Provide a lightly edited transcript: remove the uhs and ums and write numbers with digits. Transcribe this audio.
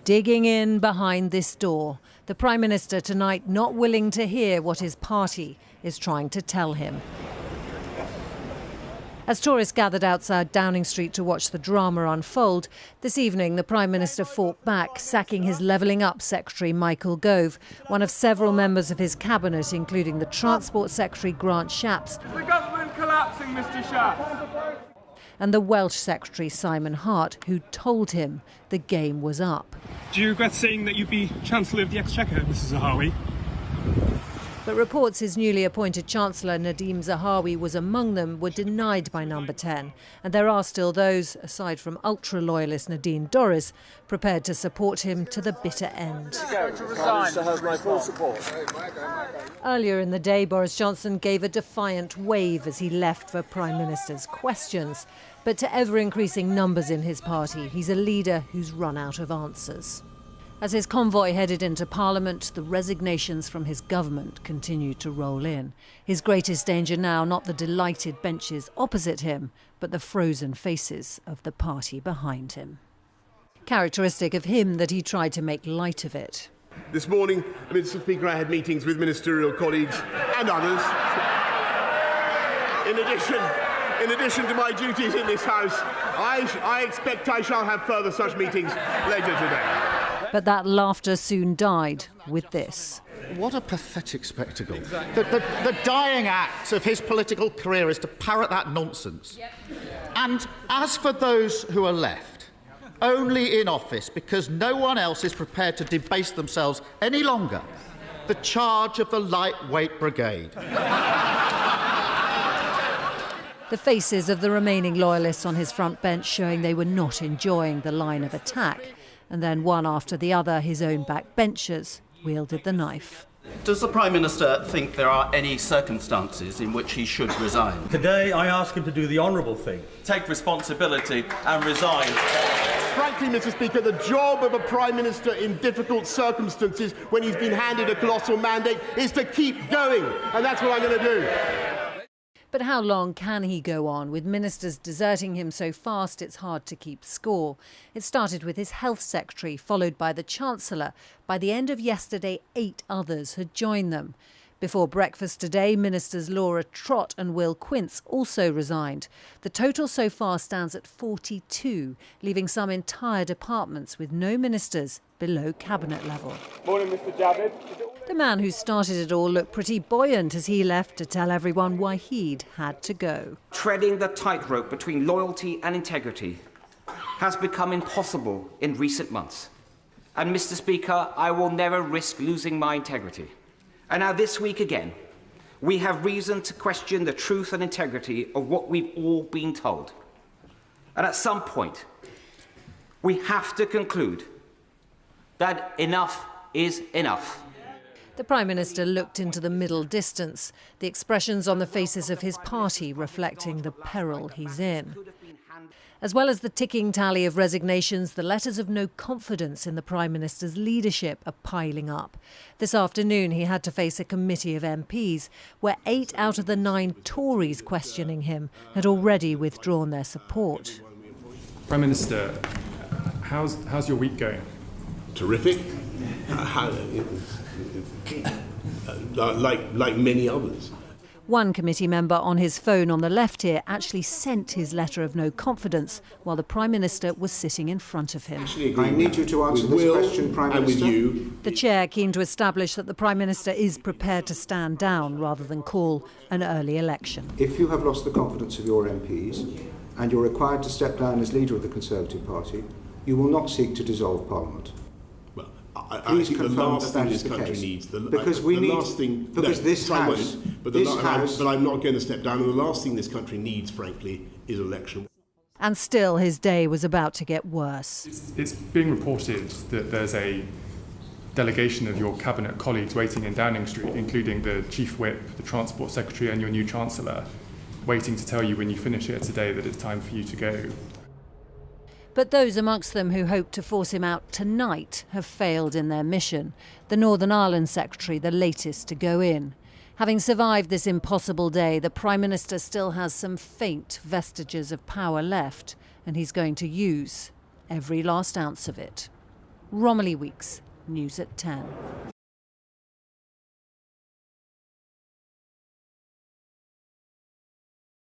digging in behind this door. The Prime Minister tonight not willing to hear what his party is trying to tell him. As tourists gathered outside Downing Street to watch the drama unfold, this evening the Prime Minister fought back, sacking his Levelling Up Secretary Michael Gove, one of several members of his cabinet, including the Transport Secretary Grant Shapps. The government collapsing, Mr Shapps. And the Welsh Secretary Simon Hart, who told him the game was up. Do you regret saying that you'd be Chancellor of the Exchequer, Mrs Zahawi? But reports his newly appointed Chancellor Nadhim Zahawi was among them were denied by Number 10. And there are still those, aside from ultra-loyalist Nadine Dorries, prepared to support him to the bitter end. Has my full support. Earlier in the day, Boris Johnson gave a defiant wave as he left for Prime Minister's questions. But to ever-increasing numbers in his party, he's a leader who's run out of answers. As his convoy headed into Parliament, the resignations from his government continued to roll in. His greatest danger now, not the delighted benches opposite him, but the frozen faces of the party behind him. Characteristic of him that he tried to make light of it. This morning, Mr Speaker, I had meetings with ministerial colleagues and others. In addition to my duties in this House, I expect I shall have further such meetings later today. But that laughter soon died with this. What a pathetic spectacle. The dying act of his political career is to parrot that nonsense. And as for those who are left, only in office because no one else is prepared to debase themselves any longer, the charge of the lightweight brigade. The faces of the remaining loyalists on his front bench showing they were not enjoying the line of attack. And then one after the other, his own backbenchers wielded the knife. Does the Prime Minister think there are any circumstances in which he should resign? Today I ask him to do the honourable thing. Take responsibility and resign. Frankly, Mr Speaker, the job of a Prime Minister in difficult circumstances when he's been handed a colossal mandate is to keep going. And that's what I'm going to do. But how long can he go on, with ministers deserting him so fast it's hard to keep score? It started with his health secretary, followed by the Chancellor. By the end of yesterday, 8 others had joined them. Before breakfast today, Ministers Laura Trott and Will Quince also resigned. The total so far stands at 42, leaving some entire departments with no ministers below cabinet level. Morning, Mr Javid. The man who started it all looked pretty buoyant as he left to tell everyone why he'd had to go. Treading the tightrope between loyalty and integrity has become impossible in recent months. And, Mr Speaker, I will never risk losing my integrity. And now this week again, we have reason to question the truth and integrity of what we've all been told. And at some point, we have to conclude that enough is enough. The Prime Minister looked into the middle distance, the expressions on the faces of his party reflecting the peril he's in. As well as the ticking tally of resignations, the letters of no confidence in the Prime Minister's leadership are piling up. This afternoon he had to face a committee of MPs where 8 out of the 9 Tories questioning him had already withdrawn their support. Prime Minister, how's your week going? Terrific. Like many others. One committee member on his phone on the left here actually sent his letter of no confidence while the Prime Minister was sitting in front of him. I need you to answer this question, Prime Minister. And with you. The chair keen to establish that the Prime Minister is prepared to stand down rather than call an early election. If you have lost the confidence of your MPs and you're required to step down as leader of the Conservative Party, you will not seek to dissolve Parliament. I think the last thing this country needs, but I'm not going to step down, and the last thing this country needs, frankly, is election. And still his day was about to get worse. It's being reported that there's a delegation of your cabinet colleagues waiting in Downing Street, including the Chief Whip, the Transport Secretary and your new Chancellor, waiting to tell you when you finish here today that it's time for you to go. But those amongst them who hoped to force him out tonight have failed in their mission. The Northern Ireland Secretary, the latest to go in. Having survived this impossible day, the Prime Minister still has some faint vestiges of power left, and he's going to use every last ounce of it. Romilly Weeks, News at 10.